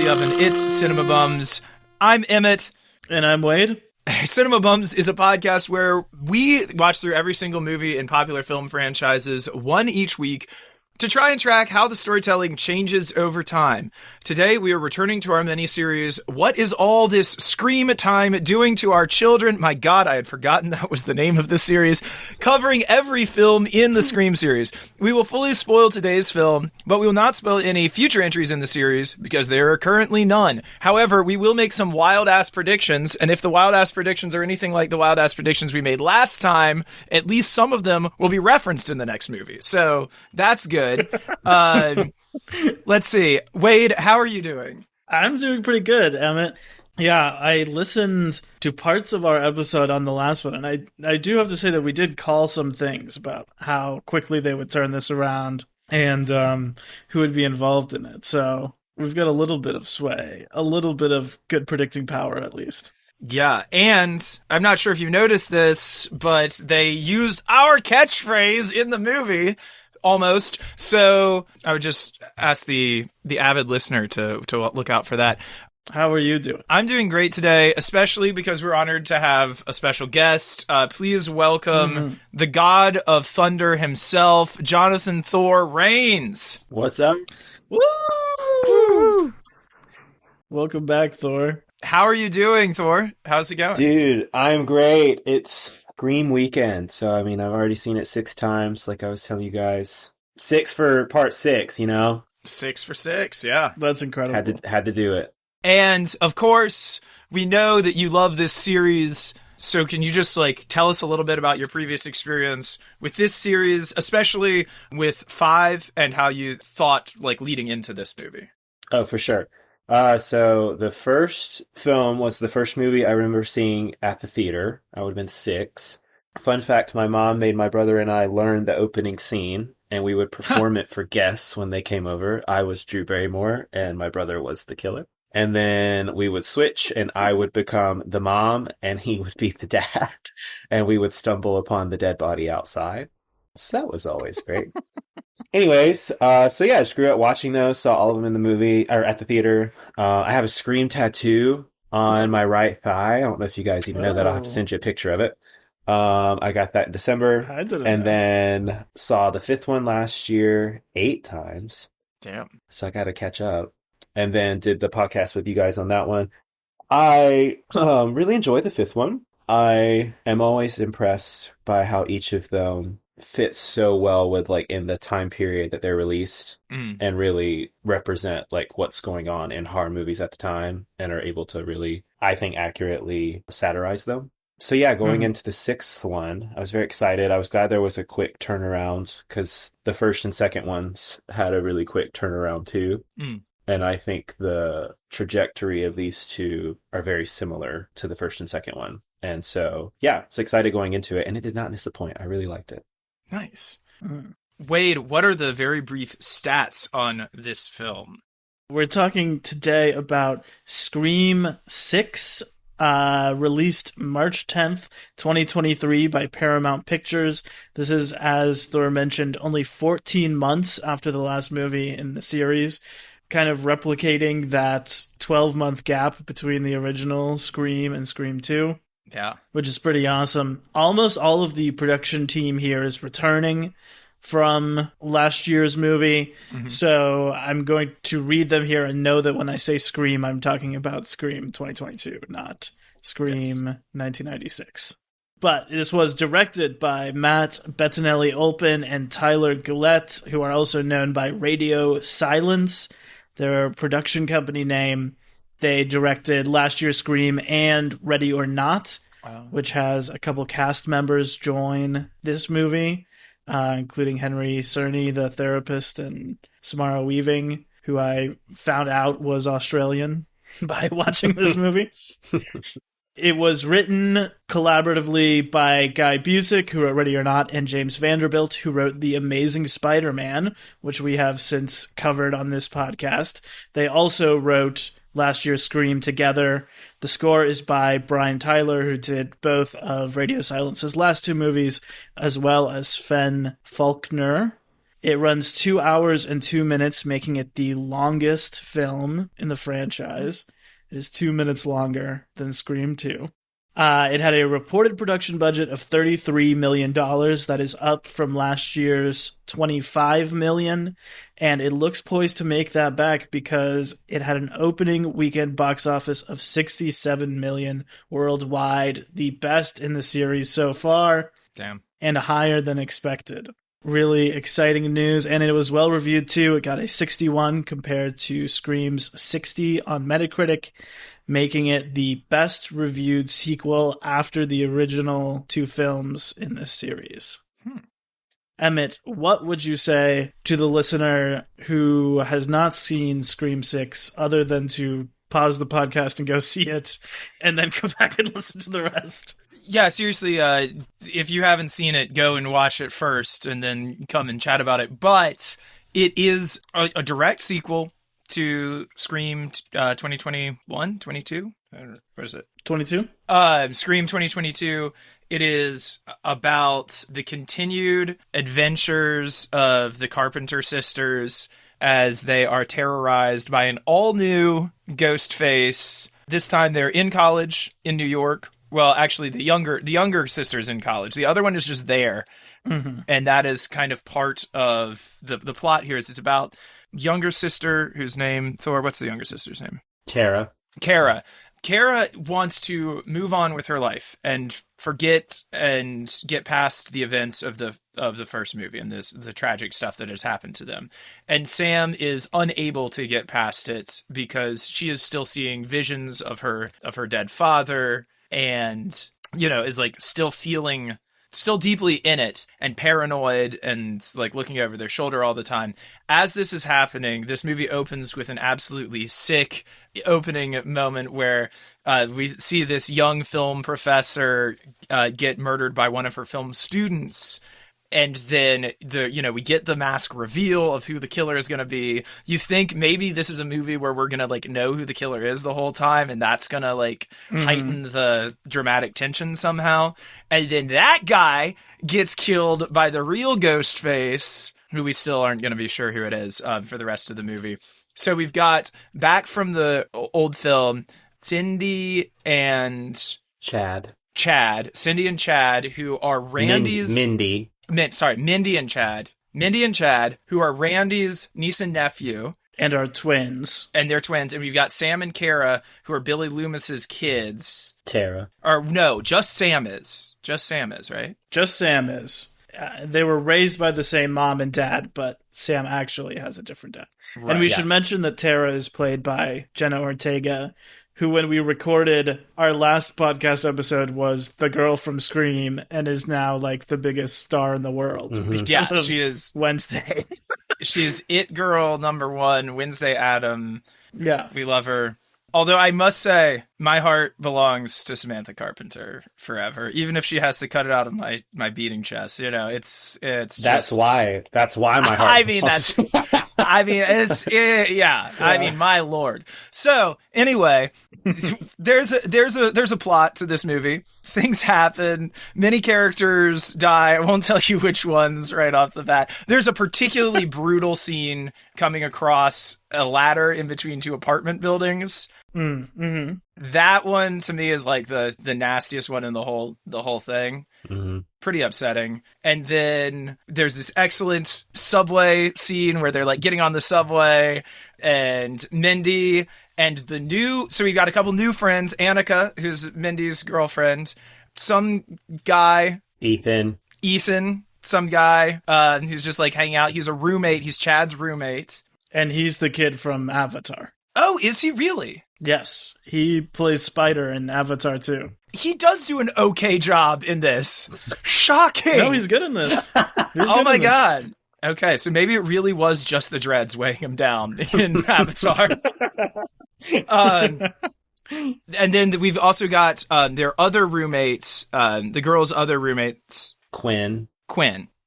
the oven. It's Cinema Bums. I'm Emmett. And I'm Wade. Cinema Bums is a podcast where we watch through every single movie in popular film franchises, one each week, to try and track how the storytelling changes over time. Today, we are returning to our mini-series, What is All This Scream Time Doing to Our Children? My God, I had forgotten that was the name of the series. Covering every film in the Scream series. We will fully spoil today's film, but we will not spoil any future entries in the series, because there are currently none. However, we will make some wild-ass predictions, and if the wild-ass predictions are anything like the wild-ass predictions we made last time, at least some of them will be referenced in the next movie. So, that's good. Let's see. Wade, how are you doing? I'm doing pretty good, Emmett. Yeah, I listened to parts of our episode on the last one, and I do have to say that we did call some things about how quickly they would turn this around and who would be involved in it. So we've got a little bit of sway, a little bit of good predicting power, at least. Yeah, and I'm not sure if you noticed this, but they used our catchphrase in the movie. Almost. So I would just ask the avid listener to look out for that. How are you doing? I'm doing great today, especially because we're honored to have a special guest. Please welcome the God of Thunder himself, Jonathan Thor Rains. What's up? Woo! Welcome back, Thor. How are you doing, Thor? How's it going? Dude, I'm great. It's Scream weekend, so I mean, I've already seen it 6 times, like I was telling you guys. 6 for part 6, you know? 6 for 6, yeah. That's incredible. Had to do it. And, of course, we know that you love this series, so can you just, tell us a little bit about your previous experience with this series, especially with 5, and how you thought, leading into this movie? Oh, for sure. So the first film was the first movie I remember seeing at the theater. I would have been 6. Fun fact, my mom made my brother and I learn the opening scene, and we would perform it for guests when they came over. I was Drew Barrymore, and my brother was the killer. And then we would switch, and I would become the mom, and he would be the dad. And we would stumble upon the dead body outside. So that was always great. Anyways, so yeah, I just grew up watching those, saw all of them in the movie, or at the theater. I have a Scream tattoo on my right thigh. I don't know if you guys even know that. I'll have to send you a picture of it. I got that in December, and then saw the 5th one last year 8 times. Damn. So I got to catch up. And then did the podcast with you guys on that one. I really enjoyed the 5th one. I am always impressed by how each of them fits so well with in the time period that they're released and really represent what's going on in horror movies at the time and are able to really, I think, accurately satirize them. So yeah, going into the 6th one, I was very excited. I was glad there was a quick turnaround because the 1st and 2nd ones had a really quick turnaround too. And I think the trajectory of these two are very similar to the 1st and 2nd one. And so yeah, I was excited going into it and it did not disappoint. I really liked it. Nice. Wade, what are the very brief stats on this film? We're talking today about Scream 6, released March 10th, 2023 by Paramount Pictures. This is, as Thor mentioned, only 14 months after the last movie in the series, kind of replicating that 12-month gap between the original Scream and Scream 2. Yeah. Which is pretty awesome. Almost all of the production team here is returning from last year's movie. So I'm going to read them here and know that when I say Scream, I'm talking about Scream 2022, not Scream 1996. But this was directed by Matt Bettinelli-Olpin and Tyler Gillette, who are also known by Radio Silence, their production company name. They directed last year's Scream and Ready or Not, which has a couple cast members join this movie, including Henry Cerny, the therapist, and Samara Weaving, who I found out was Australian by watching this movie. It was written collaboratively by Guy Busick, who wrote Ready or Not, and James Vanderbilt, who wrote The Amazing Spider-Man, which we have since covered on this podcast. They also wrote last year's Scream together. The score is by Brian Tyler, who did both of Radio Silence's last 2 movies, as well as Fenn Faulkner. It runs 2 hours and 2 minutes, making it the longest film in the franchise. It is 2 minutes longer than Scream 2. It had a reported production budget of $33 million. That is up from last year's $25 million. And it looks poised to make that back because it had an opening weekend box office of $67 million worldwide, the best in the series so far. Damn. And higher than expected. Really exciting news, and it was well reviewed too. It got a 61 compared to Scream's 60 on Metacritic, making it the best reviewed sequel after the original 2 films in this series. Emmett, what would you say to the listener who has not seen Scream 6 other than to pause the podcast and go see it and then come back and listen to the rest? Yeah, seriously, if you haven't seen it, go and watch it first and then come and chat about it. But it is a direct sequel to Scream 2021, 22? What is it? 22? Scream 2022. It is about the continued adventures of the Carpenter sisters as they are terrorized by an all-new ghost face. This time they're in college in New York. Well, actually, the younger sister's in college. The other one is just there. Mm-hmm. And that is kind of part of the plot here. Is it's about younger sister whose name, Thor, what's the younger sister's name? Kara. Kara wants to move on with her life and forget and get past the events of the first movie and the tragic stuff that has happened to them. And Sam is unable to get past it because she is still seeing visions of her dead father and, is like still deeply in it and paranoid and like looking over their shoulder all the time. As this is happening, this movie opens with an absolutely sick opening moment where we see this young film professor get murdered by one of her film students. And then we get the mask reveal of who the killer is going to be. You think maybe this is a movie where we're going to like know who the killer is the whole time. And that's going to like heighten the dramatic tension somehow. And then that guy gets killed by the real Ghostface, who we still aren't going to be sure who it is for the rest of the movie. So we've got back from the old film, Cindy and Chad, who are Randy's... Mindy and Chad, who are Randy's niece and nephew. And are twins. And they're twins. And we've got Sam and Kara, who are Billy Loomis's kids. Tara. Or no, just Sam is. Right? Just Sam is. They were raised by the same mom and dad, but Sam actually has a different dad. Right, and we should mention that Tara is played by Jenna Ortega, who, when we recorded our last podcast episode, was the girl from Scream and is now like the biggest star in the world. Mm-hmm. Yeah, she is Wednesday. She's it girl number 1, Wednesday Adam. Yeah. We love her. Although I must say, my heart belongs to Samantha Carpenter forever, even if she has to cut it out of my beating chest. It's that's why my heart. My lord. So anyway, there's a plot to this movie. Things happen. Many characters die. I won't tell you which ones right off the bat. There's a particularly brutal scene coming across a ladder in between 2 apartment buildings. Mm-hmm. That one to me is like the nastiest one in the whole thing. Mm-hmm. Pretty upsetting. And then there's this excellent subway scene where they're like getting on the subway, and Mindy and so we've got a couple new friends, Annika, who's Mindy's girlfriend, some guy, Ethan, some guy, who's just like hanging out. He's a roommate. He's Chad's roommate. And he's the kid from Avatar. Oh, is he really? Yes, he plays Spider in Avatar 2. He does do an okay job in this. Shocking. No, he's good in this. Oh my God. Okay, so maybe it really was just the dreads weighing him down in Avatar. And then we've also got their other roommates, the girl's other roommates. Quinn.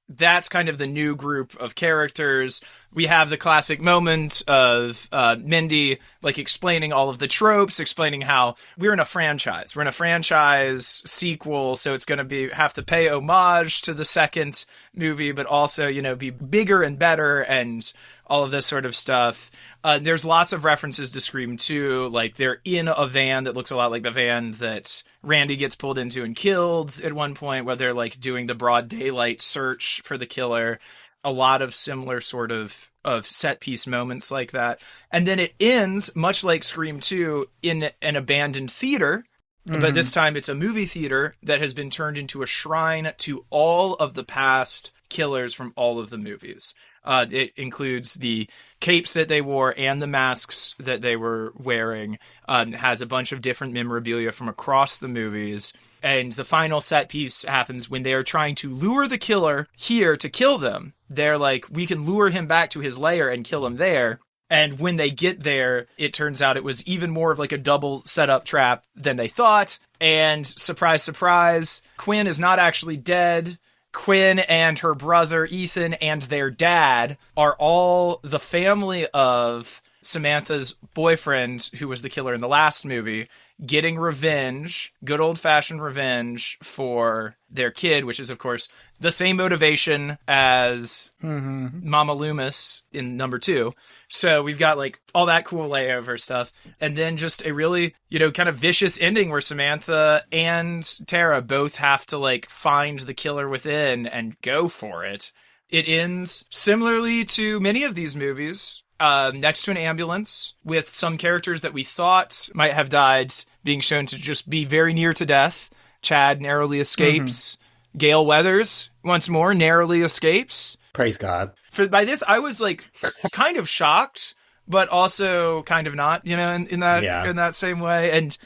that's kind of the new group of characters. We have the classic moment of Mindy like explaining all of the tropes, explaining how we're in a franchise. We're in a franchise sequel, so it's going to have to pay homage to the second movie, but also, you know, be bigger and better and all of this sort of stuff. There's lots of references to Scream 2, like they're in a van that looks a lot like the van that Randy gets pulled into and killed at one point, where they're like doing the broad daylight search for the killer. A lot of similar sort of set piece moments like that. And then it ends, much like Scream 2, in an abandoned theater. But this time it's a movie theater that has been turned into a shrine to all of the past killers from all of the movies. It includes the capes that they wore and the masks that they were wearing. It has a bunch of different memorabilia from across the movies. And the final set piece happens when they are trying to lure the killer here to kill them. They're like, we can lure him back to his lair and kill him there. And when they get there, it turns out it was even more of like a double setup trap than they thought. And surprise, surprise, Quinn is not actually dead. Quinn and her brother Ethan and their dad are all the family of Samantha's boyfriend, who was the killer in the last movie, getting revenge, good old-fashioned revenge for their kid, which is, of course, the same motivation as Mama Loomis in number 2. So we've got, like, all that cool layover stuff. And then just a really, you know, kind of vicious ending where Samantha and Tara both have to, like, find the killer within and go for it. It ends similarly to many of these movies, next to an ambulance with some characters that we thought might have died being shown to just be very near to death. Chad narrowly escapes. Gale Weathers, once more, narrowly escapes. Praise God. By this, I was like kind of shocked, but also kind of not, you know, in that same way. And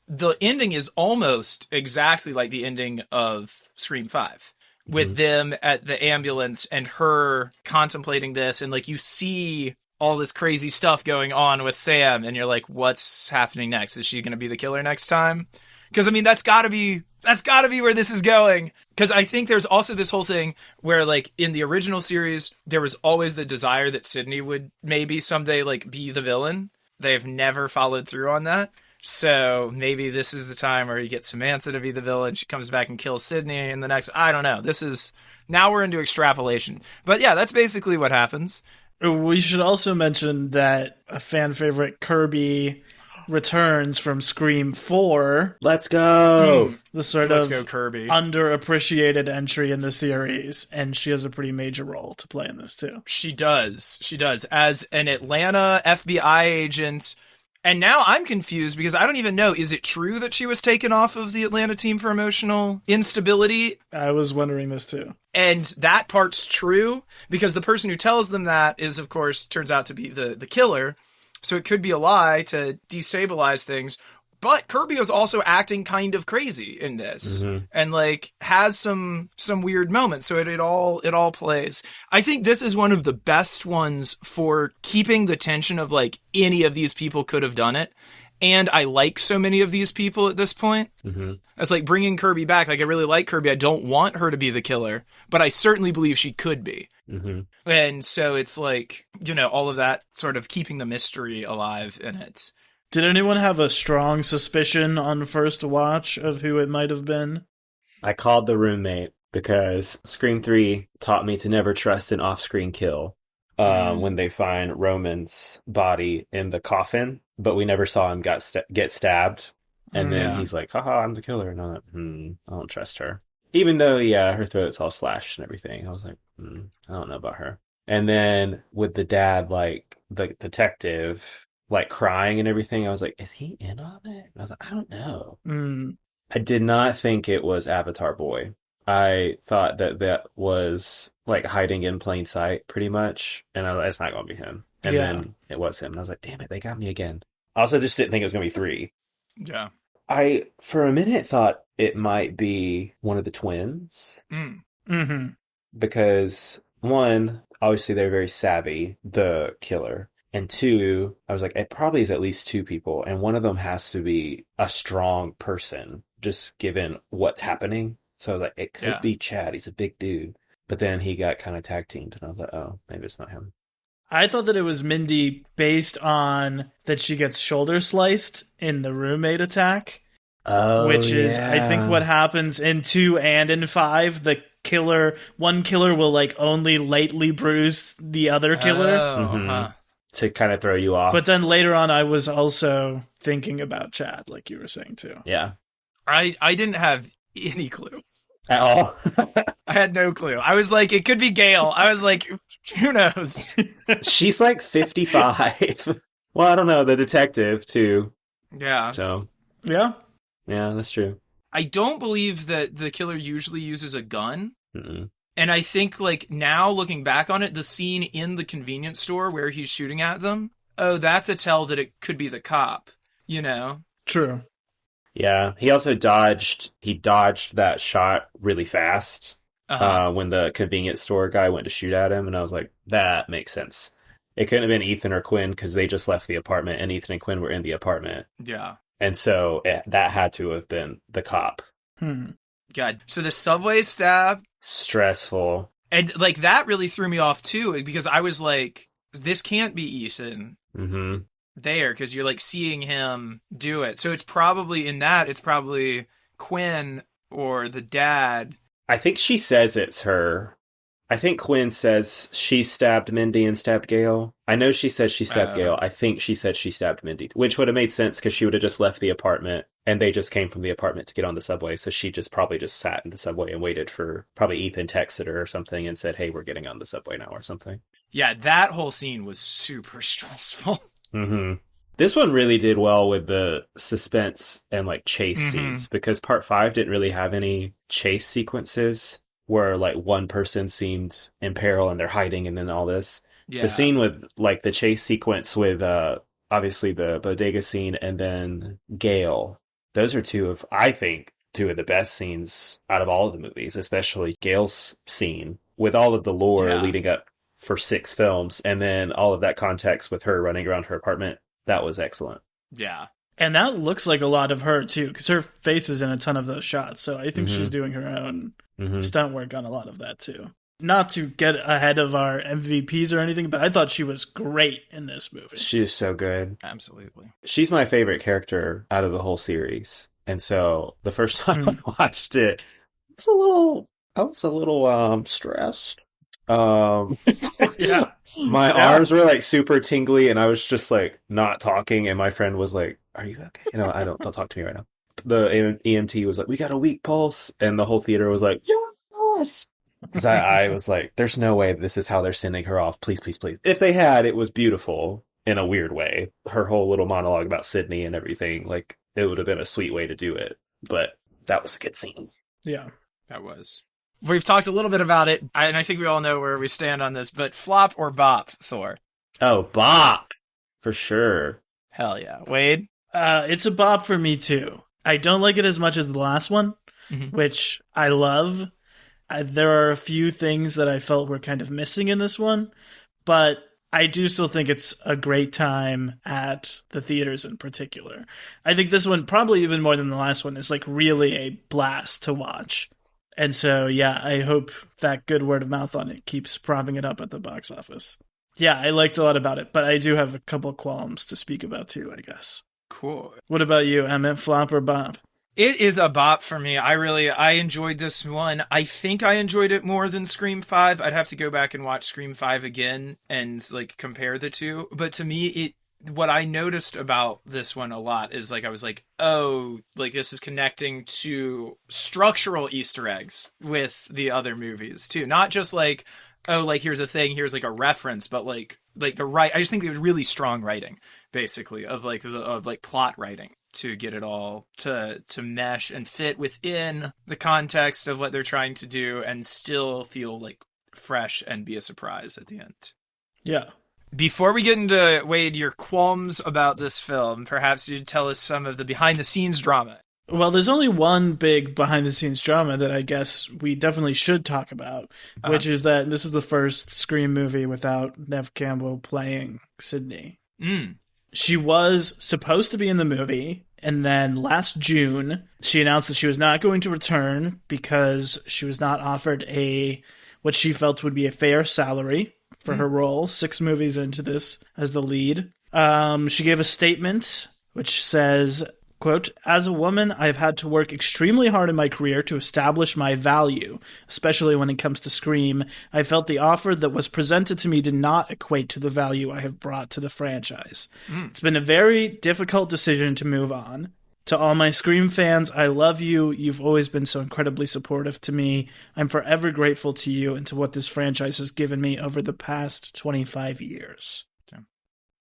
the ending is almost exactly like the ending of Scream 5. With them at the ambulance and her contemplating this, and like you see all this crazy stuff going on with Sam, and you're like, what's happening next? Is she going to be the killer next time? Because I mean, that's got to be where this is going. Because I think there's also this whole thing where, like, in the original series, there was always the desire that Sydney would maybe someday like be the villain. They've never followed through on that. So maybe this is the time where you get Samantha to be the villain. She comes back and kills Sydney in the next... I don't know. Now we're into extrapolation. But yeah, that's basically what happens. We should also mention that a fan favorite, Kirby, returns from Scream 4. Let's go! The sort Let's of go, Kirby. underappreciated entry in the series. And she has a pretty major role to play in this, too. She does. As an Atlanta FBI agent... And now I'm confused because I don't even know, is it true that she was taken off of the Atlanta team for emotional instability? I was wondering this too. And that part's true because the person who tells them that is, of course, turns out to be the killer. So it could be a lie to destabilize things. But Kirby is also acting kind of crazy in this and like has some weird moments. So it all plays. I think this is one of the best ones for keeping the tension of like any of these people could have done it. And I like so many of these people at this point. It's like bringing Kirby back. Like I really like Kirby. I don't want her to be the killer, but I certainly believe she could be. And so it's like, you know, all of that sort of keeping the mystery alive in it. Did anyone have a strong suspicion on first watch of who it might have been? I called the roommate because Scream 3 taught me to never trust an off-screen kill when they find Roman's body in the coffin, but we never saw him get stabbed. And then he's like, haha, I'm the killer. And I'm like, I don't trust her. Even though, yeah, her throat's all slashed and everything. I was like, I don't know about her. And then with the dad, like, the detective... like crying and everything, I was like, is he in on it? And I was like, I don't know. I did not think it was Avatar Boy. I thought that was like hiding in plain sight pretty much. And I was like, it's not going to be him. And then it was him. And I was like, damn it, they got me again. I also just didn't think it was going to be 3. Yeah. I, for a minute, thought it might be one of the twins. Because, one, obviously they're very savvy, the killer. And 2, I was like, it probably is at least 2 people. And one of them has to be a strong person, just given what's happening. So I was like, it could be Chad. He's a big dude. But then he got kind of tag teamed, and I was like, oh, maybe it's not him. I thought that it was Mindy based on that she gets shoulder sliced in the roommate attack. Oh, which is, I think, what happens in 2 and in 5. One killer will like only lightly bruise the other killer. To kind of throw you off. But then later on, I was also thinking about Chad, like you were saying too. Yeah. I didn't have any clue. At all. I had no clue. I was like, it could be Gail. I was like, who knows? She's like 55. Well, I don't know. The detective, too. Yeah. So. Yeah, that's true. I don't believe that the killer usually uses a gun. Mm-mm. And I think, like, now looking back on it, the scene in the convenience store where he's shooting at them, oh, that's a tell that it could be the cop, you know? true. Yeah. He also dodged that shot really fast when the convenience store guy went to shoot at him. And I was like, that makes sense. It couldn't have been Ethan or Quinn because they just left the apartment and Ethan and Quinn were in the apartment. Yeah. And so that had to have been the cop. God. So the subway stab. Stressful. And, like, that really threw me off, too, because I was like, this can't be Ethan there, because you're, like, seeing him do it. So it's probably, it's probably Quinn or the dad. I think she says it's her. I think Quinn says she stabbed Mindy and stabbed Gail. I know she says she stabbed Gail. I think she said she stabbed Mindy, which would have made sense because she would have just left the apartment and they just came from the apartment to get on the subway. So she probably just sat in the subway and waited for probably Ethan texted her or something and said, hey, we're getting on the subway now or something. Yeah, that whole scene was super stressful. This one really did well with the suspense and like chase scenes because part 5 didn't really have any chase sequences where like one person seemed in peril and they're hiding and then all this. Yeah. The scene with like the chase sequence with obviously the bodega scene and then Gail, those are I think two of the best scenes out of all of the movies, especially Gail's scene with all of the lore leading up for 6 films and then all of that context with her running around her apartment. That was excellent. Yeah. And that looks like a lot of her too, because her face is in a ton of those shots. So I think she's doing her own stunt work on a lot of that too. Not to get ahead of our MVPs or anything, but I thought she was great in this movie. She is so good. Absolutely. She's my favorite character out of the whole series. And so the first time I watched it, I was a little stressed. Yeah. My arms were like super tingly and I was just like not talking and my friend was like, are you okay? Don't talk to me right now. The EMT was like, we got a weak pulse and the whole theater was like, yes! Because I was like, there's no way this is how they're sending her off. Please, please, please. If they had, it was beautiful in a weird way. Her whole little monologue about Sydney and everything, like it would have been a sweet way to do it. But that was a good scene. Yeah. That was. We've talked a little bit about it, and I think we all know where we stand on this, but flop or bop, Thor? Oh, bop! For sure. Hell yeah. Wade? It's a bop for me, too. I don't like it as much as the last one, which I love. There are a few things that I felt were kind of missing in this one, but I do still think it's a great time at the theaters in particular. I think this one, probably even more than the last one, is like really a blast to watch. And so, yeah, I hope that good word of mouth on it keeps propping it up at the box office. Yeah, I liked a lot about it, but I do have a couple of qualms to speak about too, I guess. Cool. What about you, Emmett? Flop or bop? It is a bop for me. I enjoyed this one. I think I enjoyed it more than Scream 5. I'd have to go back and watch Scream 5 again and like compare the two. But to me, what I noticed about this one a lot is like I was like, oh, like this is connecting to structural Easter eggs with the other movies too. Not just like, oh, like here's a thing, here's like a reference, but like the I just think it was really strong writing, basically, of plot writing to get it all to mesh and fit within the context of what they're trying to do and still feel like fresh and be a surprise at the end. Yeah. Before we get into, Wade, your qualms about this film, perhaps you'd tell us some of the behind-the-scenes drama. Well, there's only one big behind-the-scenes drama that I guess we definitely should talk about, which is that this is the first Scream movie without Neve Campbell playing Sydney. She was supposed to be in the movie, and then last June, she announced that she was not going to return because she was not offered a what she felt would be a fair salary for her role, 6 movies into this as the lead. She gave a statement which says, quote, "As a woman, I've had to work extremely hard in my career to establish my value, especially when it comes to Scream. I felt the offer that was presented to me did not equate to the value I have brought to the franchise. It's been a very difficult decision to move on. To all my Scream fans, I love you. You've always been so incredibly supportive to me. I'm forever grateful to you and to what this franchise has given me over the past 25 years.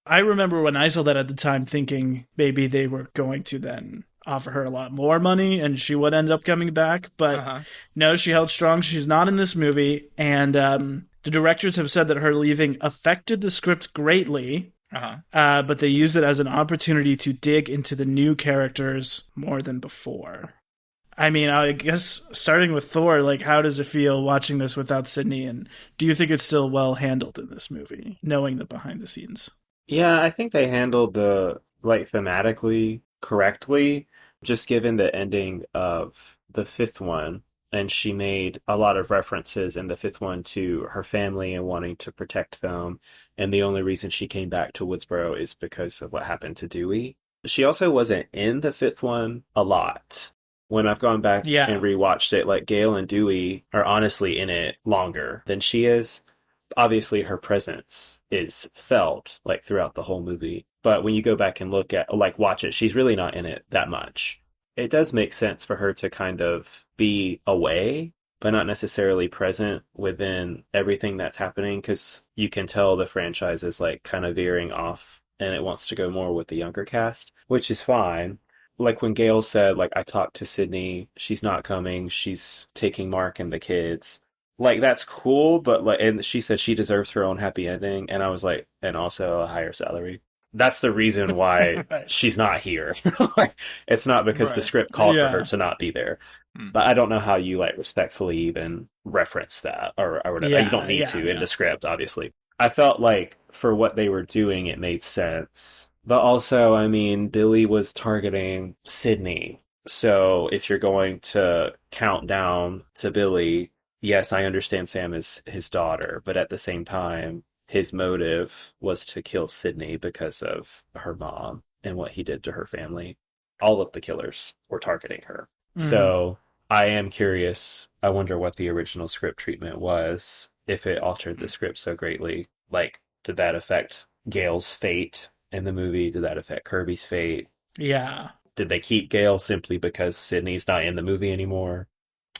I remember when I saw that at the time thinking maybe they were going to then offer her a lot more money and she would end up coming back. But no, she held strong. She's not in this movie. And the directors have said that her leaving affected the script greatly. But they used it as an opportunity to dig into the new characters more than before. I mean, I guess starting with Thor, like, how does it feel watching this without Sydney? And do you think it's still well handled in this movie, knowing the behind the scenes? Yeah, I think they handled the, like, thematically correctly, just given the ending of the 5th one. And she made a lot of references in the 5th one to her family and wanting to protect them. And the only reason she came back to Woodsboro is because of what happened to Dewey. She also wasn't in the 5th one a lot. When I've gone back and rewatched it, like, Gale and Dewey are honestly in it longer than she is. Obviously, her presence is felt, like, throughout the whole movie. But when you go back and look at, like, watch it, she's really not in it that much. It does make sense for her to kind of be away, but not necessarily present within everything that's happening, because you can tell the franchise is, like, kind of veering off, and it wants to go more with the younger cast, which is fine. Like, when Gail said, like, I talked to Sydney, she's not coming, she's taking Mark and the kids. Like, that's cool, but, like, and she said she deserves her own happy ending, and I was like, and also a higher salary. That's the reason why she's not here. Like, it's not because the script called for her to not be there. But I don't know how you, like, respectfully even reference that or whatever. You don't need to in the script, obviously. I felt like for what they were doing, it made sense. But also, I mean, Billy was targeting Sydney. So if you're going to count down to Billy, yes, I understand Sam is his daughter, but at the same time, his motive was to kill Sydney because of her mom and what he did to her family. All of the killers were targeting her. So I am curious. I wonder what the original script treatment was, if it altered the script so greatly. Like, did that affect Gail's fate in the movie? Did that affect Kirby's fate? Yeah. Did they keep Gail simply because Sydney's not in the movie anymore?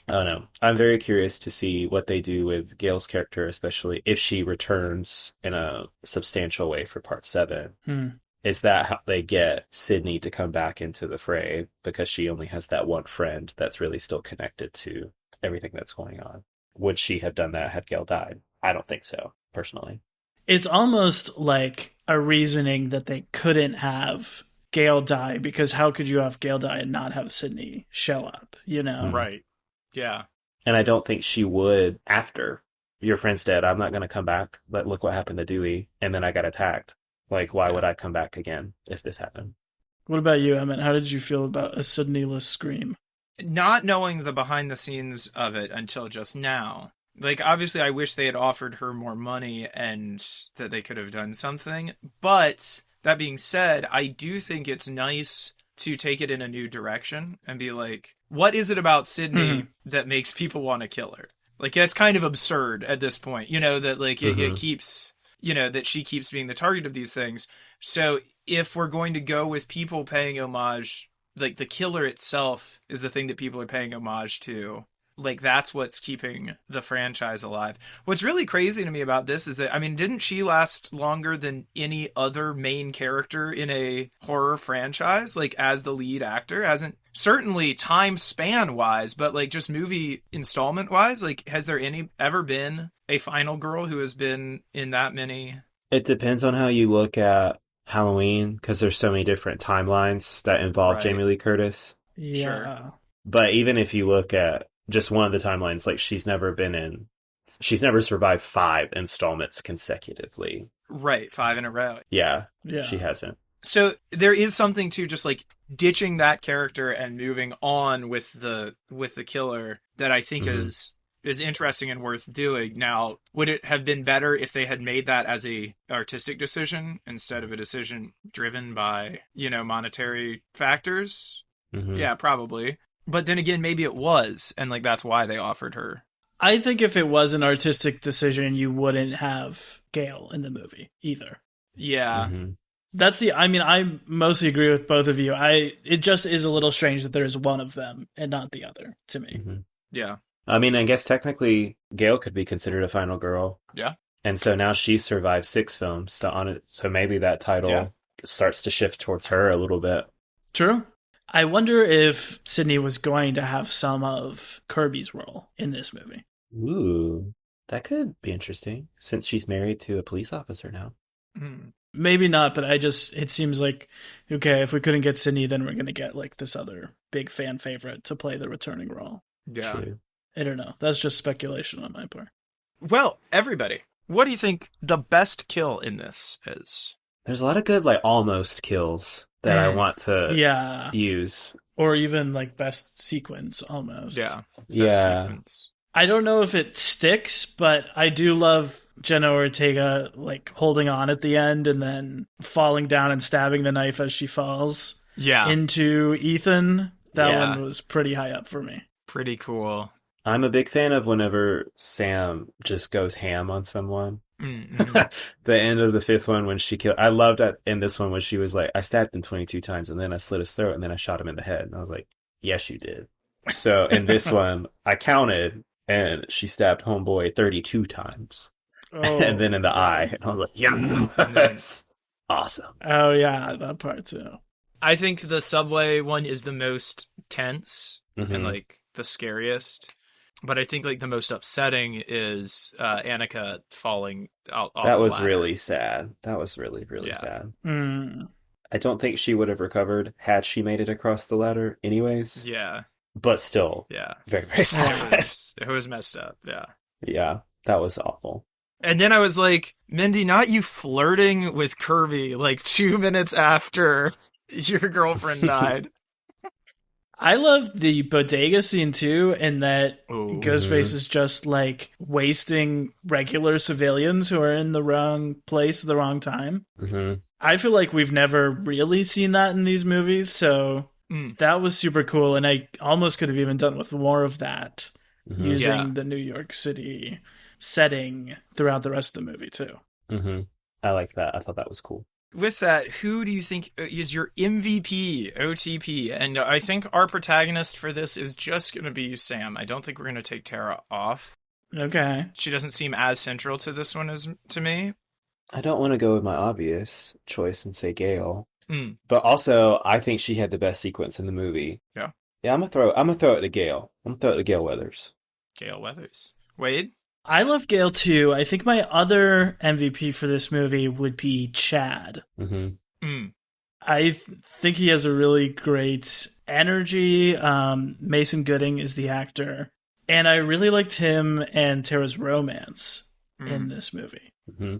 I don't know. I'm very curious to see what they do with Gail's character, especially if she returns in a substantial way for part 7. Is that how they get Sydney to come back into the fray? Because she only has that one friend that's really still connected to everything that's going on. Would she have done that had Gail died? I don't think so, personally. It's almost like a reasoning that they couldn't have Gail die, because how could you have Gail die and not have Sydney show up, you know? Right. Yeah. And I don't think she would after. Your friend's dead. I'm not going to come back. But look what happened to Dewey. And then I got attacked. Like, why would I come back again if this happened? What about you, Emmett? How did you feel about a Sydney-less Scream? Not knowing the behind the scenes of it until just now. Like, obviously, I wish they had offered her more money and that they could have done something. But that being said, I do think it's nice to take it in a new direction and be like, what is it about Sydney that makes people want to kill her? Like, that's kind of absurd at this point, you know, that, like, it keeps, you know, that she keeps being the target of these things. So if we're going to go with people paying homage, like, the killer itself is the thing that people are paying homage to. Like, that's what's keeping the franchise alive. What's really crazy to me about this is that, I mean, didn't she last longer than any other main character in a horror franchise? Like, as the lead actor? Hasn't, certainly time span wise, but, like, just movie installment wise? Like, has there ever been a final girl who has been in that many? It depends on how you look at Halloween, because there's so many different timelines that involve Jamie Lee Curtis. Yeah. Sure. But even if you look at just one of the timelines, like, she's never survived 5 installments consecutively. Right, 5 in a row. Yeah. Yeah. She hasn't. So there is something to just, like, ditching that character and moving on with the killer that I think is is interesting and worth doing. Now, would it have been better if they had made that as a artistic decision instead of a decision driven by, monetary factors? Mhm. Yeah, probably. But then again, maybe it was, and like that's why they offered her. I think if it was an artistic decision, you wouldn't have Gale in the movie either. Yeah. Mhm. I mostly agree with both of you. It just is a little strange that there is one of them and not the other to me. Mhm. Yeah. I mean, I guess technically Gail could be considered a final girl. Yeah. And so now she's survived 6 films. So maybe that title starts to shift towards her a little bit. True. I wonder if Sydney was going to have some of Kirby's role in this movie. Ooh, that could be interesting since she's married to a police officer now. Mm. Maybe not, but it seems like, okay, if we couldn't get Sydney, then we're going to get like this other big fan favorite to play the returning role. Yeah. True. I don't know. That's just speculation on my part. Well, everybody, what do you think the best kill in this is? There's a lot of good, like, almost kills that I want to use. Or even like best sequence almost. Yeah. Yeah. Sequence. I don't know if it sticks, but I do love Jenna Ortega like holding on at the end and then falling down and stabbing the knife as she falls into Ethan. That one was pretty high up for me. Pretty cool. I'm a big fan of whenever Sam just goes ham on someone. Mm-hmm. The end of the 5th one when she killed... I loved that in this one when she was like, I stabbed him 22 times and then I slit his throat and then I shot him in the head. And I was like, yes, you did. So in this one, I counted and she stabbed homeboy 32 times. And then in the eye. And I was like, yes! Awesome. Oh, yeah, that part too. I think the subway one is the most tense Mhm. and like the scariest. But I think like the most upsetting is Annika falling off That the was ladder. really sad. That was really, really sad. Mm. I don't think she would have recovered had she made it across the ladder anyways. Yeah. But still, Yeah. very, very sad. It was messed up. Yeah. Yeah, that was awful. And then I was like, Mindy, not you flirting with Kirby like 2 minutes after your girlfriend died. I love the bodega scene too, in that Ooh. Ghostface is just like wasting regular civilians who are in the wrong place at the wrong time. Mm-hmm. I feel like we've never really seen that in these movies, so that was super cool, and I almost could have even done with more of that using the New York City setting throughout the rest of the movie too. Mm-hmm. I like that. I thought that was cool. With that, who do you think is your MVP, OTP? And I think our protagonist for this is just going to be Sam. I don't think we're going to take Tara off. Okay. She doesn't seem as central to this one as to me. I don't want to go with my obvious choice and say Gail. Mm. But also, I think she had the best sequence in the movie. Yeah. Yeah, I'm gonna throw it to Gail. I'm gonna throw it to Gail Weathers. Gail Weathers. Wade? I love Gale too. I think my other MVP for this movie would be Chad. Mm-hmm. Mm. I think he has a really great energy. Mason Gooding is the actor. And I really liked him and Tara's romance in this movie. Mm-hmm.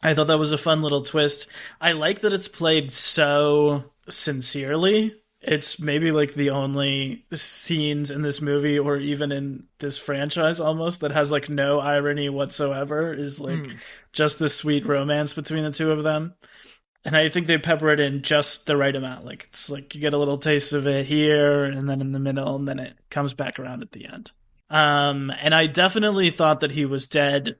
I thought that was a fun little twist. I like that it's played so sincerely. It's maybe like the only scenes in this movie or even in this franchise almost that has like no irony whatsoever, is like just the sweet romance between the two of them. And I think they pepper it in just the right amount. Like it's like you get a little taste of it here and then in the middle and then it comes back around at the end. And I definitely thought that he was dead.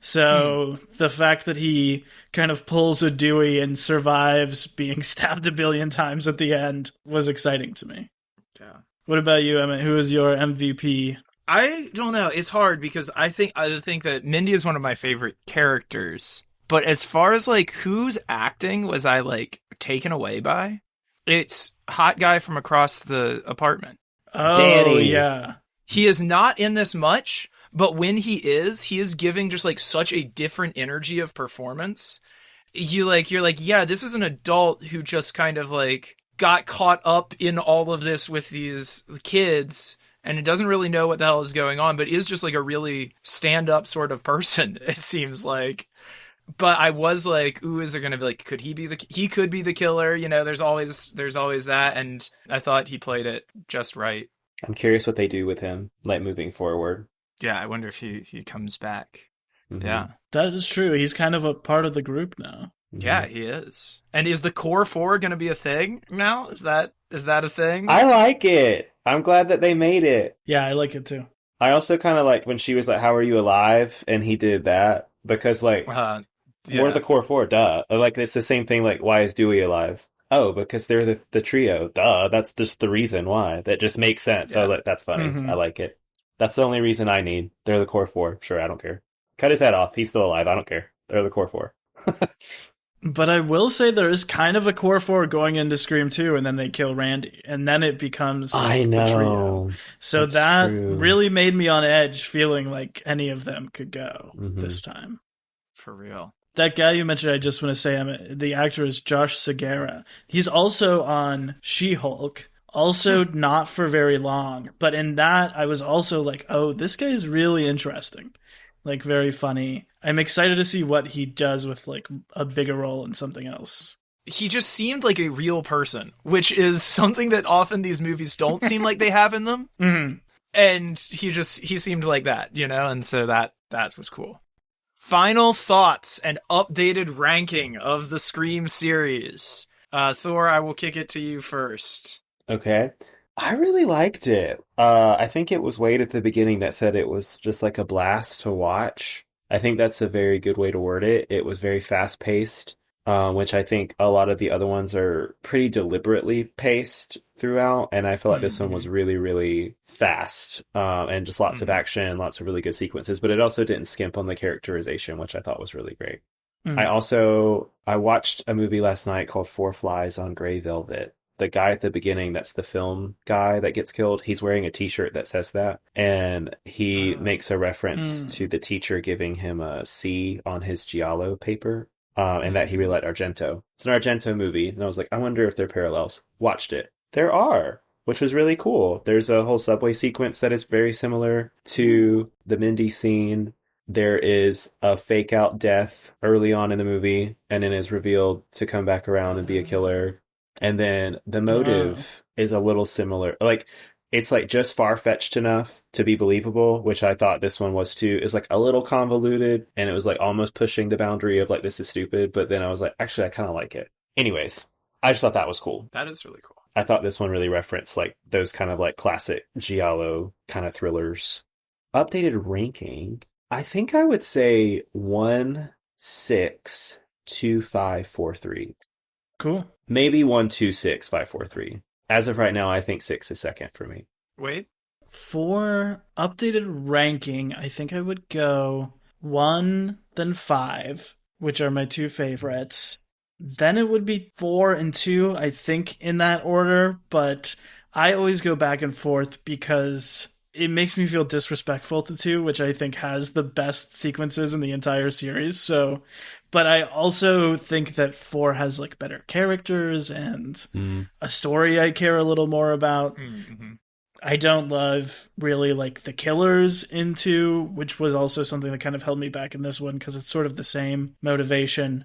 So the fact that he kind of pulls a Dewey and survives being stabbed a billion times at the end was exciting to me. Yeah. What about you, Emmett? Who is your MVP? I don't know. It's hard because I think that Mindy is one of my favorite characters. But as far as like whose acting was I like taken away by, it's hot guy from across the apartment. Oh, Danny. yeah. He is not in this much, but when he is giving just like such a different energy of performance. You're like, yeah, this is an adult who just kind of like got caught up in all of this with these kids and it doesn't really know what the hell is going on, but is just like a really stand-up sort of person, it seems like. But I was like, ooh, is there going to be like, he could be the killer, you know, there's always that. And I thought he played it just right. I'm curious what they do with him, like moving forward. Yeah, I wonder if he comes back. Mhm. Yeah. That is true. He's kind of a part of the group now. Yeah, he is. And is the core 4 going to be a thing now? Is that a thing? I like it. I'm glad that they made it. Yeah, I like it too. I also kind of like when she was like, "How are you alive?" and he did that because like Yeah. we're the core 4, duh. Like it's the same thing. Like, why is Dewey alive? Oh, because they're the trio, duh. That's just the reason why. That just makes sense. I was like, that's funny. Mhm. I like it. That's the only reason I need. They're the core 4. Sure, I don't care. Cut his head off. He's still alive. I don't care. They're the core 4. But I will say there is kind of a core 4 going into Scream 2, and then they kill Randy, and then it becomes like, I the trio. know. So That's that true. really made me on edge, feeling like any of them could go Mhm. this time. For real. That guy you mentioned, I just want to say, the actor is Josh Segura. He's also on She-Hulk, also not for very long. But in that, I was also like, oh, this guy is really interesting. Like, very funny. I'm excited to see what he does with, like, a bigger role in something else. He just seemed like a real person, which is something that often these movies don't seem like they have in them. Mm-hmm. And he seemed like that, you know? And so that was cool. Final thoughts and updated ranking of the Scream series. Thor, I will kick it to you first. Okay. I really liked it. I think it was Wade at the beginning that said it was just like a blast to watch. I think that's a very good way to word it. It was very fast paced, which I think a lot of the other ones are pretty deliberately paced throughout. And I feel like this one was really, really fast, and just lots of action, lots of really good sequences, but it also didn't skimp on the characterization, which I thought was really great. I watched a movie last night called Four Flies on Grey Velvet. The guy at the beginning, that's the film guy that gets killed, he's wearing a t-shirt that says that. And he makes a reference to the teacher giving him a C on his Giallo paper, and that he really liked Argento. It's an Argento movie. And I was like, I wonder if there are parallels. Watched it. There are, which was really cool. There's a whole subway sequence that is very similar to the Mindy scene. There is a fake out death early on in the movie, and then is revealed to come back around and be a killer. And then the motive is a little similar. Like, it's like just far-fetched enough to be believable, which I thought this one was too. Is like a little convoluted, and it was like almost pushing the boundary of like, this is stupid. But then I was like, actually, I kind of like it. Anyways, I just thought that was cool. That is really cool. I thought this one really referenced like those kind of like classic Giallo kind of thrillers. Updated ranking, I think I would say 1, 6, 2, 5, 4, 3. Cool. Maybe 1, 2, 6, 5, 4, 3. As of right now, I think 6 is second for me. Wait. For updated ranking, I think I would go 1, then 5, which are my two favorites. Then it would be 4 and 2, I think, in that order. But I always go back and forth because it makes me feel disrespectful to 2, which I think has the best sequences in the entire series. So, but I also think that 4 has like better characters and a story I care a little more about. Mm-hmm. I don't love really like the killers in 2, which was also something that kind of held me back in this one because it's sort of the same motivation.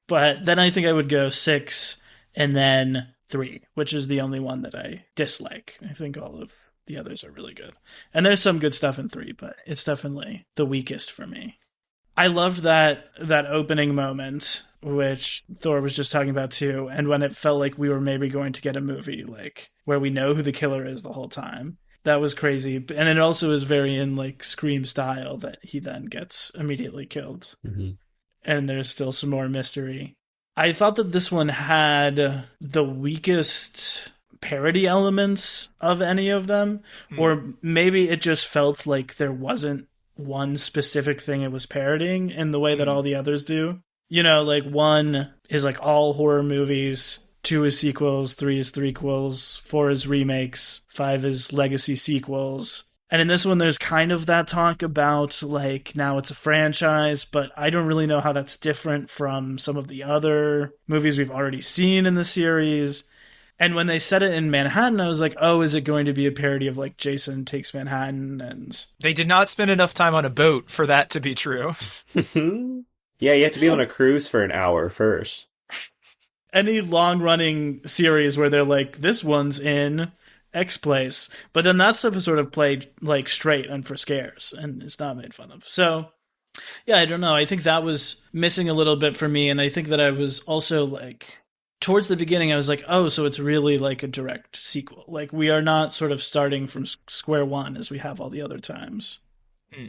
But then I think I would go 6 and then 3, which is the only one that I dislike. I think all of the others are really good. And there's some good stuff in 3, but it's definitely the weakest for me. I loved that opening moment, which Thor was just talking about too, and when it felt like we were maybe going to get a movie like where we know who the killer is the whole time. That was crazy. And it also is very in like Scream style that he then gets immediately killed. Mm-hmm. And there's still some more mystery. I thought that this one had the weakest parody elements of any of them, or maybe it just felt like there wasn't one specific thing it was parodying in the way that all the others do. You know, like 1 is like all horror movies, 2 is sequels, 3 is threequels, 4 is remakes, 5 is legacy sequels. And in this one, there's kind of that talk about, like, now it's a franchise, but I don't really know how that's different from some of the other movies we've already seen in the series. And when they said it in Manhattan, I was like, oh, is it going to be a parody of, like, Jason Takes Manhattan? And they did not spend enough time on a boat for that to be true. Yeah, you have to be on a cruise for an hour first. Any long-running series where they're like, this one's in X place. But then that stuff is sort of played like straight and for scares and it's not made fun of. So yeah, I don't know. I think that was missing a little bit for me. And I think that I was also like, towards the beginning, I was like, oh, so it's really like a direct sequel. Like, we are not sort of starting from square one as we have all the other times.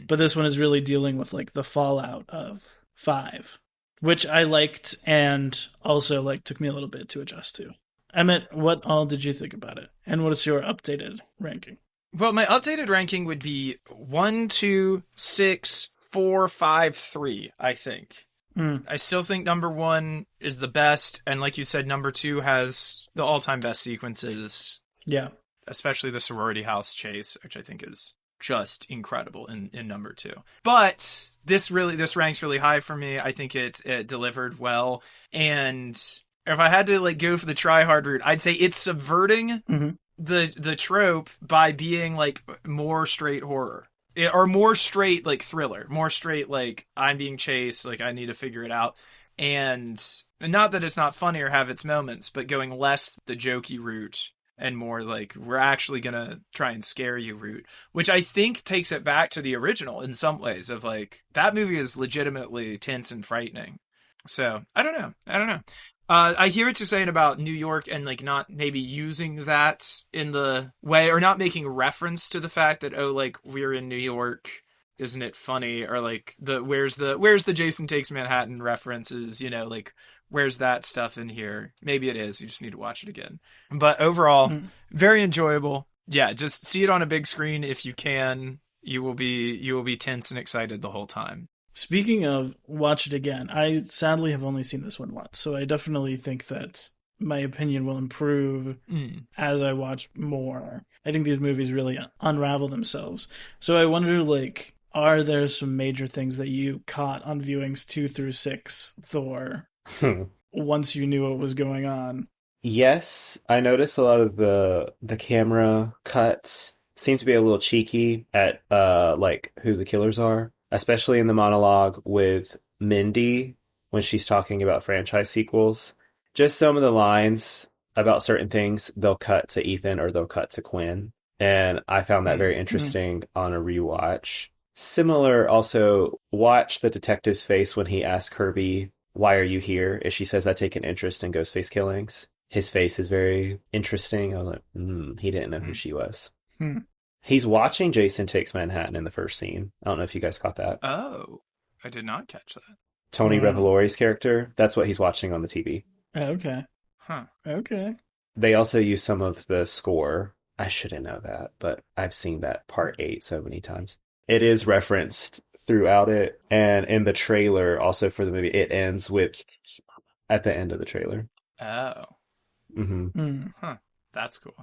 But this one is really dealing with like the fallout of 5, which I liked and also like took me a little bit to adjust to. Emmett, what all did you think about it? And what is your updated ranking? Well, my updated ranking would be 1, 2, 6, 4, 5, 3, I think. I still think number 1 is the best, and like you said, number 2 has the all-time best sequences. Yeah. Especially the sorority house chase, which I think is just incredible in number 2. But this ranks really high for me. I think it delivered well, and if I had to like go for the try hard route, I'd say it's subverting the trope by being like more straight horror. Or more straight like thriller, more straight like I'm being chased, like I need to figure it out. And not that it's not funny or have its moments, but going less the jokey route and more like we're actually gonna try and scare you route, which I think takes it back to the original in some ways of like that movie is legitimately tense and frightening. So I don't know. I hear what you're saying about New York and like not maybe using that in the way or not making reference to the fact that, oh, like we're in New York, isn't it funny? Or like where's the Jason Takes Manhattan references, you know, like where's that stuff in here? Maybe it is. You just need to watch it again. But overall, very enjoyable. Yeah, just see it on a big screen if you can. You will be tense and excited the whole time. Speaking of watch it again, I sadly have only seen this one once, so I definitely think that my opinion will improve as I watch more. I think these movies really unravel themselves. So I wonder, like, are there some major things that you caught on viewings 2 through 6 Thor once you knew what was going on? Yes, I noticed a lot of the camera cuts seem to be a little cheeky at like who the killers are. Especially in the monologue with Mindy when she's talking about franchise sequels. Just some of the lines about certain things, they'll cut to Ethan or they'll cut to Quinn. And I found that very interesting on a rewatch. Similar, also, watch the detective's face when he asks Kirby, why are you here? If she says, I take an interest in Ghostface killings. His face is very interesting. I was like, he didn't know who she was. He's watching Jason Takes Manhattan in the first scene. I don't know if you guys caught that. Oh, I did not catch that. Tony Revolori's character, that's what he's watching on the TV. Okay. Huh. Okay. They also use some of the score. I shouldn't know that, but I've seen that part 8 so many times. It is referenced throughout it, and in the trailer, also for the movie, it ends with at the end of the trailer. Oh. Huh. That's cool.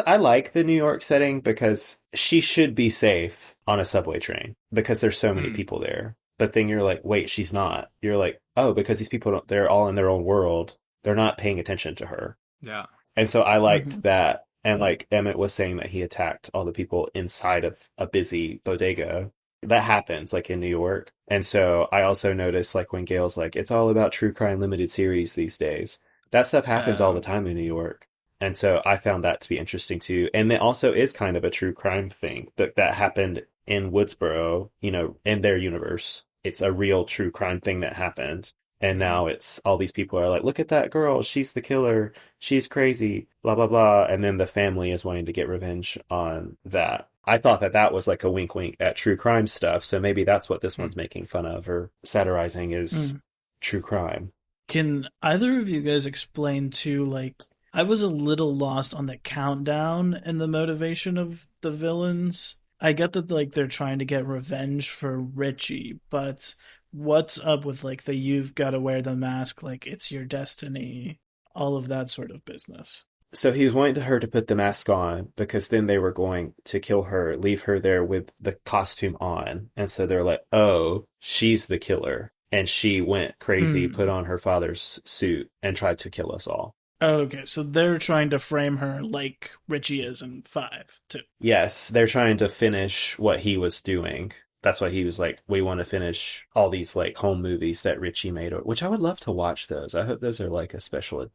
I like the New York setting because she should be safe on a subway train because there's so many people there. But then you're like, wait, she's not. You're like, oh, because these people, they're all in their own world. They're not paying attention to her. Yeah. And so I liked that. And like Emmett was saying that he attacked all the people inside of a busy bodega. That happens like in New York. And so I also noticed like when Gail's like, it's all about true crime limited series these days. That stuff happens all the time in New York. And so I found that to be interesting too. And it also is kind of a true crime thing that happened in Woodsboro, you know, in their universe. It's a real true crime thing that happened. And now it's all these people are like, look at that girl. She's the killer. She's crazy, blah, blah, blah. And then the family is wanting to get revenge on that. I thought that was like a wink, wink at true crime stuff. So maybe that's what this one's making fun of or satirizing is true crime. Can either of you guys explain to like, I was a little lost on the countdown and the motivation of the villains. I get that like they're trying to get revenge for Richie, but what's up with like the you've got to wear the mask, like it's your destiny, all of that sort of business? So he was wanting her to put the mask on because then they were going to kill her, leave her there with the costume on. And so they're like, oh, she's the killer. And she went crazy, put on her father's suit and tried to kill us all. Oh, okay, so they're trying to frame her like Richie is in 5, too. Yes, they're trying to finish what he was doing. that's why he was like, we want to finish all these like home movies that Richie made, which I would love to watch those. I hope those are like a special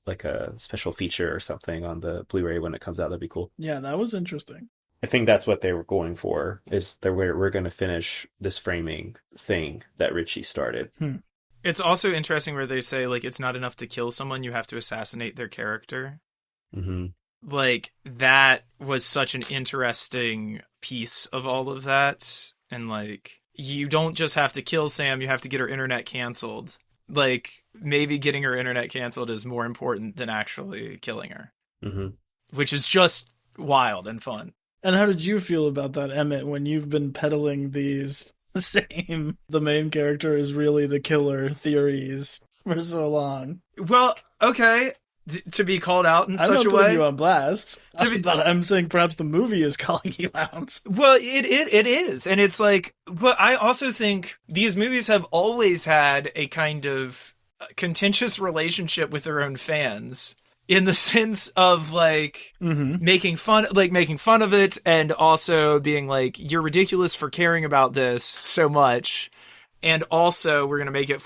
feature or something on the Blu-ray when it comes out. That'd be cool. Yeah, that was interesting. I think that's what they were going for, is that we're going to finish this framing thing that Richie started. It's also interesting where they say, like, it's not enough to kill someone, you have to assassinate their character. Mm-hmm. Like, that was such an interesting piece of all of that. And, like, you don't just have to kill Sam, you have to get her internet canceled. Like, maybe getting her internet canceled is more important than actually killing her. Mm-hmm. Which is just wild and fun. And how did you feel about that, Emmett, when you've been peddling these the main character is really the killer theories for so long? Well, okay, to be called out in such a way. I'm not putting you on blast. But I'm saying perhaps the movie is calling you out. Well, it is. And it's like, but I also think these movies have always had a kind of contentious relationship with their own fans. In the sense of, like, making fun of it, and also being like, you're ridiculous for caring about this so much, and also we're going to make it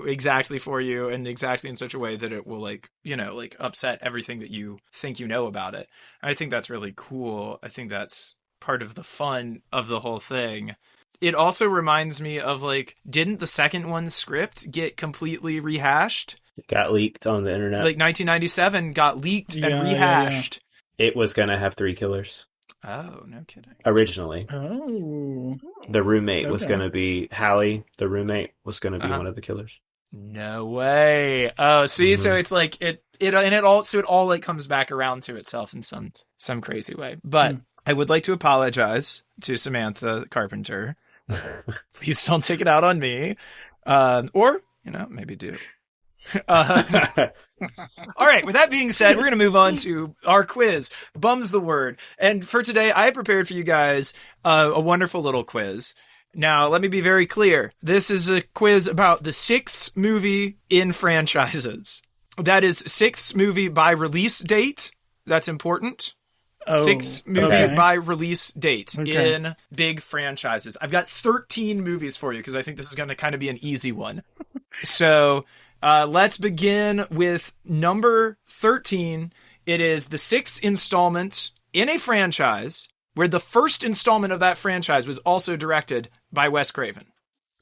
exactly for you, and exactly in such a way that it will, like, you know, like, upset everything that you think you know about it. I think that's really cool. I think that's part of the fun of the whole thing. It also reminds me of, like, didn't the second one's script get completely rehashed? It got leaked on the internet. Like 1997 got leaked and rehashed. Yeah. It was going to have 3 killers. Oh, no kidding. Originally. Oh. The roommate was going to be Hallie. The roommate was going to be one of the killers. No way. Oh, see, so it's like it all like comes back around to itself in some crazy way. But I would like to apologize to Samantha Carpenter. Please don't take it out on me. Or, you know, maybe do. All right, with that being said, we're going to move on to our quiz. Bum's the word. And for today, I prepared for you guys a wonderful little quiz. Now, let me be very clear. This is a quiz about the 6th movie in franchises. That is 6th movie by release date. That's important. 6th movie by release date in big franchises. I've got 13 movies for you because I think this is going to kind of be an easy one. So... let's begin with number 13. It is the 6th installment in a franchise where the first installment of that franchise was also directed by Wes Craven.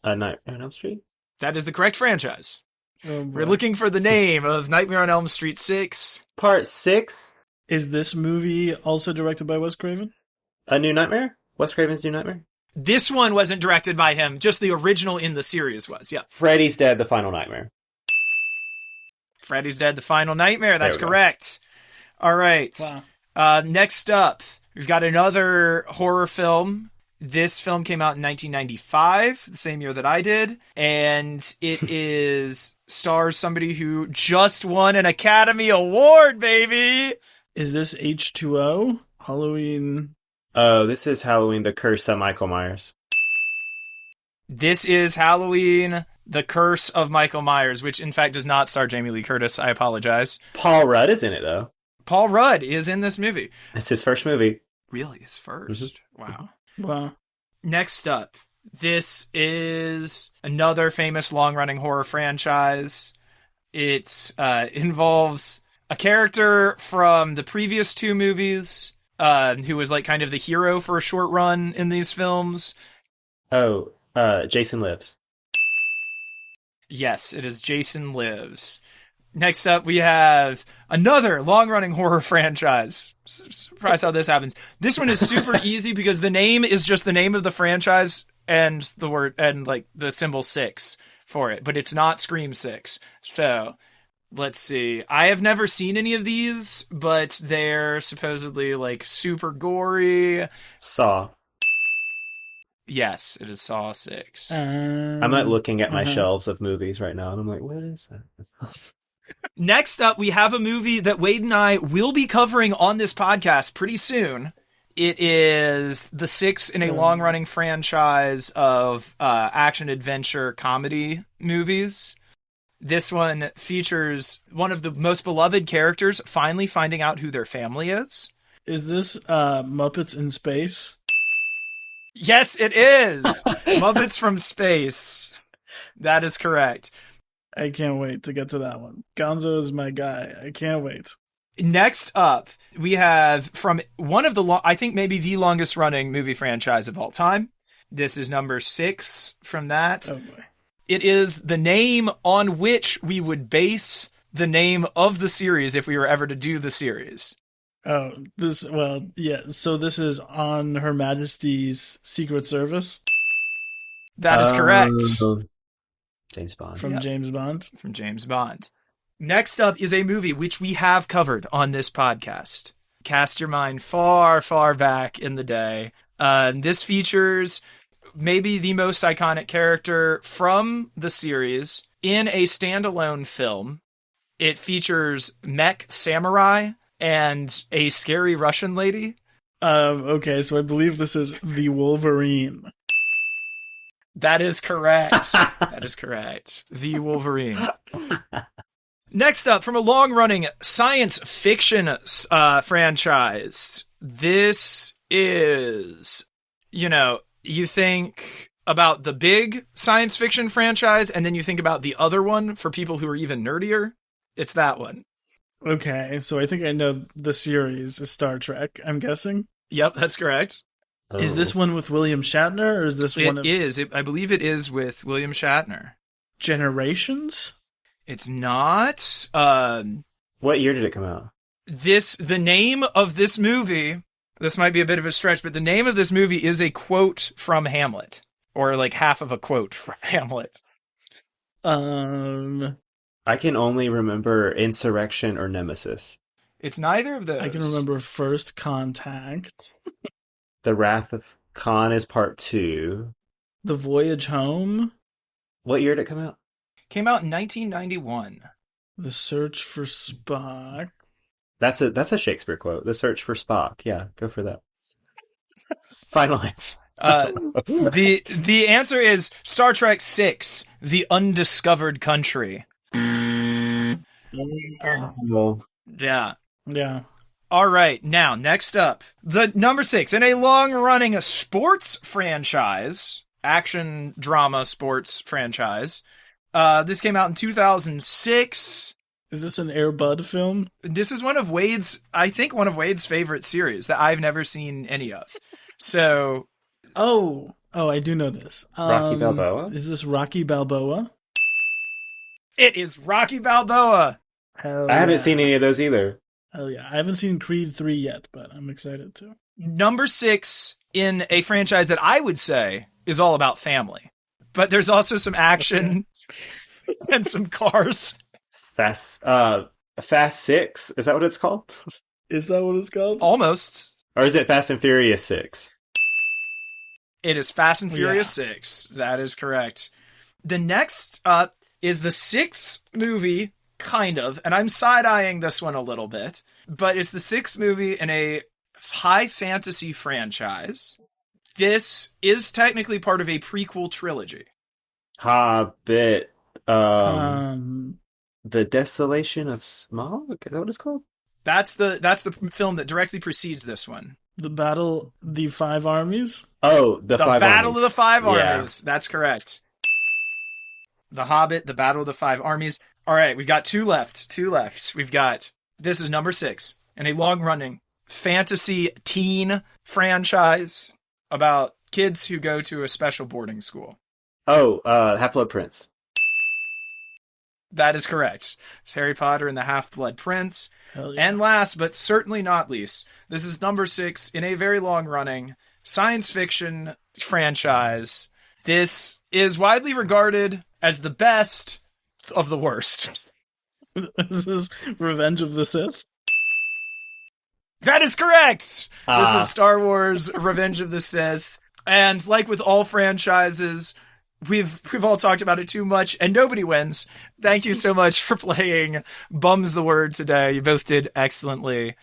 Nightmare on Elm Street? That is the correct franchise. We're looking for the name of Nightmare on Elm Street 6. Part 6? Is this movie also directed by Wes Craven? A New Nightmare? Wes Craven's New Nightmare? This one wasn't directed by him. Just the original in the series was, yeah. Freddy's Dead, The Final Nightmare. Freddy's Dead, The Final Nightmare. That's correct. All right. Wow. Next up, we've got another horror film. This film came out in 1995, the same year that I did. And it stars somebody who just won an Academy Award, baby. Is this H2O? Halloween? Oh, this is Halloween, The Curse of Michael Myers. This is Halloween, The Curse of Michael Myers, which in fact does not star Jamie Lee Curtis. I apologize. Paul Rudd is in it, though. Paul Rudd is in this movie. It's his first movie. Really, his first? Wow. Wow. Next up, this is another famous long-running horror franchise. It involves a character from the previous 2 movies who was like kind of the hero for a short run in these films. Oh, Jason Lives. Yes, it is Jason Lives. Next up, we have another long-running horror franchise. Surprise how this happens. This one is super easy because the name is just the name of the franchise and the word and like the symbol 6 for it, but it's not Scream 6. So let's see. I have never seen any of these, but they're supposedly like super gory. Saw. Yes, it is Saw 6. I'm like looking at my shelves of movies right now, and I'm like, what is that? Next up, we have a movie that Wade and I will be covering on this podcast pretty soon. It is the 6th in a long-running franchise of action-adventure comedy movies. This one features one of the most beloved characters finally finding out who their family is. Is this Muppets in Space? Yes, it is. Muppets from Space. That is correct. I can't wait to get to that one. Gonzo is my guy. I can't wait. Next up, we have from one of the, I think maybe the longest running movie franchise of all time. This is number 6 from that. Oh boy. It is the name on which we would base the name of the series if we were ever to do the series. Oh, so this is on Her Majesty's Secret Service? That is correct. James Bond. From James Bond? From James Bond. Next up is a movie which we have covered on this podcast. Cast your mind far, far back in the day. This features maybe the most iconic character from the series in a standalone film. It features mech samurai and a scary Russian lady. Okay, so I believe this is The Wolverine. That is correct. That is correct. The Wolverine. Next up, from a long-running science fiction franchise, this is, you think about the big science fiction franchise, and then you think about the other one for people who are even nerdier. It's that one. Okay, so I think I know the series is Star Trek, I'm guessing. Yep, that's correct. Oh. Is this one with William Shatner, or is this one of... It is. I believe it is with William Shatner. Generations? It's not. What year did it come out? The name of this movie, this might be a bit of a stretch, but the name of this movie is a quote from Hamlet. Or like half of a quote from Hamlet. I can only remember Insurrection or Nemesis. It's neither of those. I can remember First Contact. The Wrath of Khan is part 2. The Voyage Home. What year did it come out? Came out in 1991. The Search for Spock. That's a Shakespeare quote. The Search for Spock. Yeah, go for that. Final answer. The answer is Star Trek VI, The Undiscovered Country. Well, Yeah. Yeah. All right, now, next up, the number 6, in a long-running sports franchise, action drama sports franchise. This came out in 2006. Is this an Air Bud film? This is one of Wade's favorite series that I've never seen any of. So... Oh, I do know this. Rocky Balboa? Is this Rocky Balboa? It is Rocky Balboa! Hell I haven't yeah. seen any of those either. Hell yeah. I haven't seen Creed 3 yet, but I'm excited to. Number 6 in a franchise that I would say is all about family. But there's also some action and some cars. Fast 6? Is that what it's called? Is that what it's called? Almost. Or is it Fast and Furious 6? It is Fast and Furious 6. That is correct. The next is the 6th movie, kind of, and I'm side-eyeing this one a little bit, but it's the 6th movie in a high fantasy franchise. This is technically part of a prequel trilogy. Hobbit. Um, The Desolation of Smaug? Is that what it's called? That's the film that directly precedes this one. the Five Armies? Oh, the Five Battle Armies. of the Five Yeah. Armies. That's correct. The Hobbit, the Battle of the Five Armies. All right, we've got two left. We've got, this is number 6, in a long-running fantasy teen franchise about kids who go to a special boarding school. Oh, Half-Blood Prince. That is correct. It's Harry Potter and the Half-Blood Prince. Hell yeah. And last, but certainly not least, this is number 6 in a very long-running science fiction franchise. This is widely regarded as the best of the worst. This is Revenge of the Sith? That is correct! This is Star Wars Revenge of the Sith. And like with all franchises, we've all talked about it too much, and nobody wins. Thank you so much for playing Bums the Word today. You both did excellently.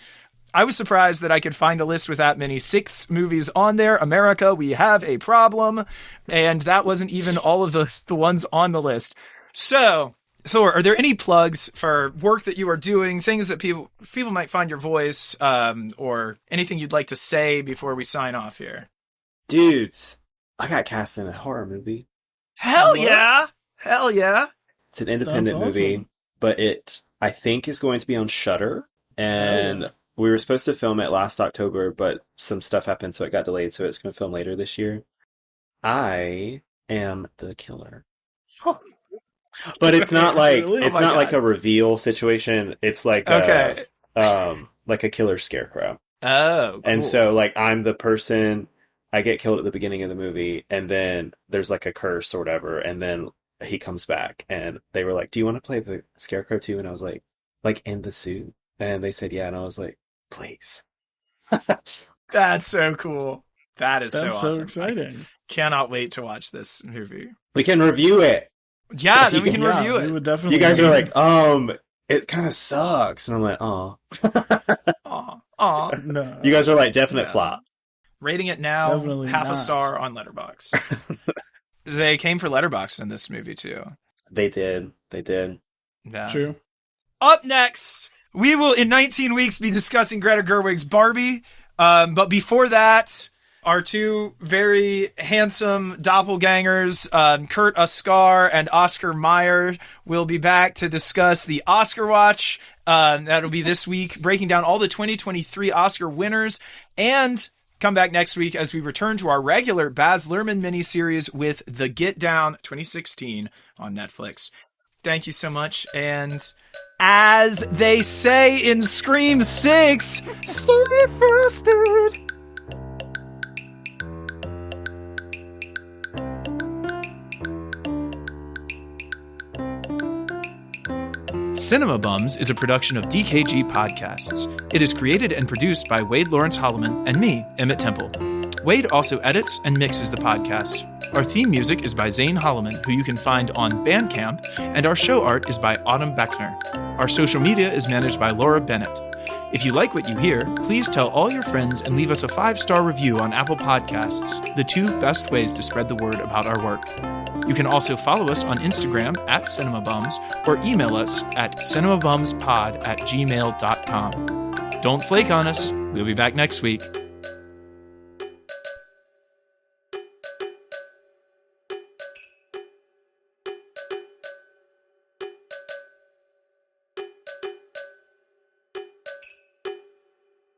I was surprised that I could find a list with that many 6 movies on there. America, we have a problem. And that wasn't even all of the ones on the list. So, Thor, are there any plugs for work that you are doing, things that people might find your voice, or anything you'd like to say before we sign off here? Dudes, I got cast in a horror movie. Hell What? yeah! Hell yeah! It's an independent That's movie, awesome. but it, I think, is going to be on Shudder. And Oh. we were supposed to film it last October, but some stuff happened, so it got delayed, so it's going to film later this year. I am the killer. But it's not like Really? it's Oh my not like God. a reveal situation. It's like Okay. like a killer scarecrow. Oh, cool. And so like I'm the person, I get killed at the beginning of the movie, and then there's like a curse or whatever, and then he comes back, and they were like, "Do you want to play the scarecrow too?" And I was like in the suit, and they said yeah, and I was like, "Please." That's so cool. That is That's so so awesome. exciting. Cannot wait to watch this movie. We can review it. Yeah, then we can Yeah, review we it. would definitely. You guys are review like, it kind of sucks, and I'm like, oh. Aw, aw. it. No. You guys are like definite Yeah. flop. Rating it now, Definitely half a not. star on Letterboxd. They came for Letterboxd in this movie too. They did. Yeah. True. Up next, we will in 19 weeks be discussing Greta Gerwig's Barbie. But before that, our two very handsome doppelgangers, Kurt Ascar and Oscar Mayer, will be back to discuss the Oscar Watch. That'll be this week, breaking down all the 2023 Oscar winners, and come back next week as we return to our regular Baz Luhrmann miniseries with The Get Down 2016 on Netflix. Thank you so much, and as they say in Scream 6, stay frosted! Cinema Bums is a production of DKG Podcasts. It is created and produced by Wade Lawrence Holloman and me, Emmett Temple. Wade also edits and mixes the podcast. Our theme music is by Zane Holloman, who you can find on Bandcamp, and our show art is by Autumn Beckner. Our social media is managed by Laura Bennett. If you like what you hear, please tell all your friends and leave us a 5-star review on Apple Podcasts, the 2 best ways to spread the word about our work. You can also follow us on Instagram @CinemaBums or email us at cinemabumspod@gmail.com. Don't flake on us. We'll be back next week.